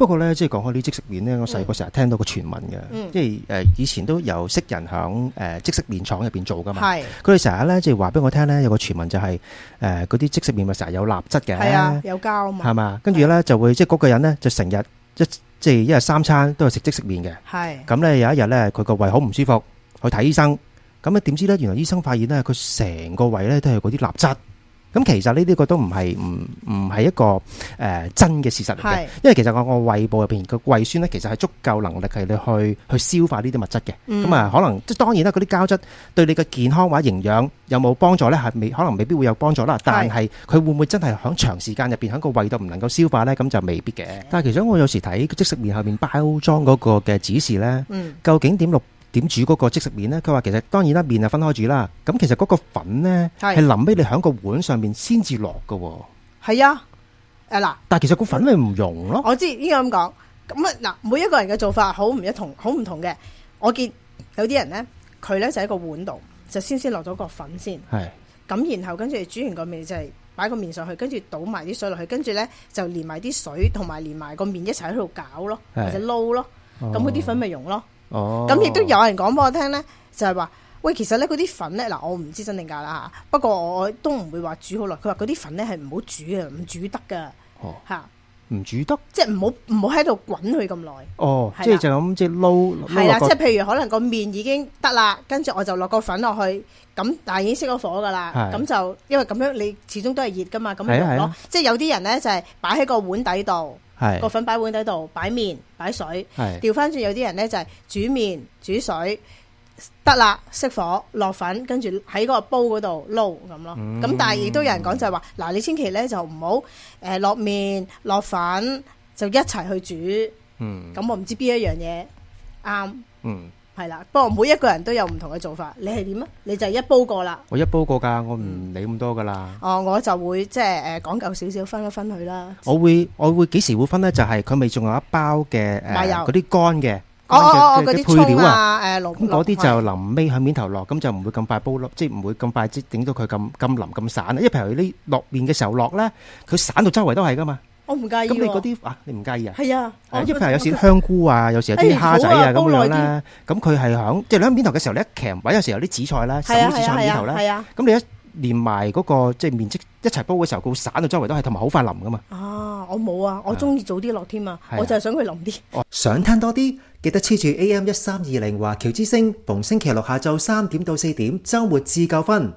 不過咧，即係講開啲即食麵咧，我細個成日聽到個傳聞嘅，即係以前都有識人響即食麵廠入邊做噶嘛。係佢哋成日咧，即係話俾我聽咧，有個傳聞就係嗰啲即食麵咪成日有蠟質嘅，係啊，有膠啊嘛，係嘛，跟住咧就會即係嗰個人咧就成日即係一日三餐都係食即食麵嘅。係咁咧，有一日咧，佢個胃好唔舒服，去睇醫生。咁咧點知咧，原來醫生發現咧，佢成個胃咧都係嗰啲蠟質。咁其實呢啲個都唔係一個真嘅事實嚟嘅，因為其實我個胃部入邊個胃酸咧，其實係足夠能力係你去消化呢啲物質嘅。咁啊，可能即係當然啦，嗰啲膠質對你嘅健康或者營養有冇幫助咧？係可能未必會有幫助啦。但係佢會唔會真係響長時間入邊喺個胃度唔能夠消化咧？咁就未必嘅。但係其實我有時睇即食麵後面包裝嗰個嘅指示咧，究竟點煮嗰個即食麵咧？佢話其實當然啦，麵係分開煮啦。咁其實嗰個粉咧係臨尾你喺個碗上面先至落㗎喎。係啊，嗱，但係其實個粉咪唔溶咯。我知應該咁講。咁啊嗱，每一個人嘅做法好唔同嘅。我見有啲人咧，佢咧就喺個碗度就先落咗個粉先。係。咁然後跟住煮完個麵就係擺個麵上去，跟住倒埋啲水落去，跟住咧就連埋啲水同埋連埋個麵一齊喺度攪咯，或者撈咯。咁嗰啲粉咪溶咯。咁亦都有人講俾我聽咧，就係話，喂，其實咧嗰啲粉咧，嗱，我唔知真定假啦嚇，不過我都唔會話煮好耐。佢話嗰啲粉咧係唔好煮嘅，唔煮得噶嚇，唔煮得，即係唔好喺度滾佢咁耐。哦，即係就咁即係撈。係啦，即係譬如可能個麵已經得啦，跟住我就落個粉落去，咁但係已經熄咗火噶啦，咁就因為咁樣你始終都係熱噶嘛，咁咪溶咯。即係有啲人咧就係擺喺個碗底度。個粉擺碗底度，擺麵擺水，調翻轉有啲人咧就係煮麵煮水得啦，熄火落粉，跟住喺嗰個煲嗰度撈咁咯。咁但係亦都有人講就係話，嗱，你千祈咧就唔好落麵落粉就一齊去煮。咁我唔知邊一樣嘢啱。係啦，不過每一個人都有唔同嘅做法。你係點啊？你就一煲過啦。我一煲過噶，我唔理咁多噶啦。哦，我就會即係講究少少，分一分佢啦。我會幾時會分咧？就係佢咪仲有一包嘅嗰啲乾嘅嗰啲配料啊，嗰啲就臨尾喺面頭落，咁就唔會咁快煲咯，即係唔會咁快即係整到佢咁腍咁散。因為譬如你落麵嘅時候落咧，佢散到周圍都係噶嘛。我唔介意。咁你嗰啲你唔介意啊？係啊。因為譬如有時香菇啊，有時有啲蝦仔啊咁樣咧，咁佢係響即係你喺面頭嘅時候，你一鉗或者有時有啲紫菜啦，甚至紫菜面頭咧，咁你一連埋嗰個即係麵即一齊煲嘅時候，佢會散到周圍都係，同埋好快腍噶嘛。啊，我冇啊，我中意早啲落添啊，我就係想佢腍啲。想聽多啲，記得黐住 AM 1320華僑之聲，逢星期六下晝3點到4點，週末至夠分。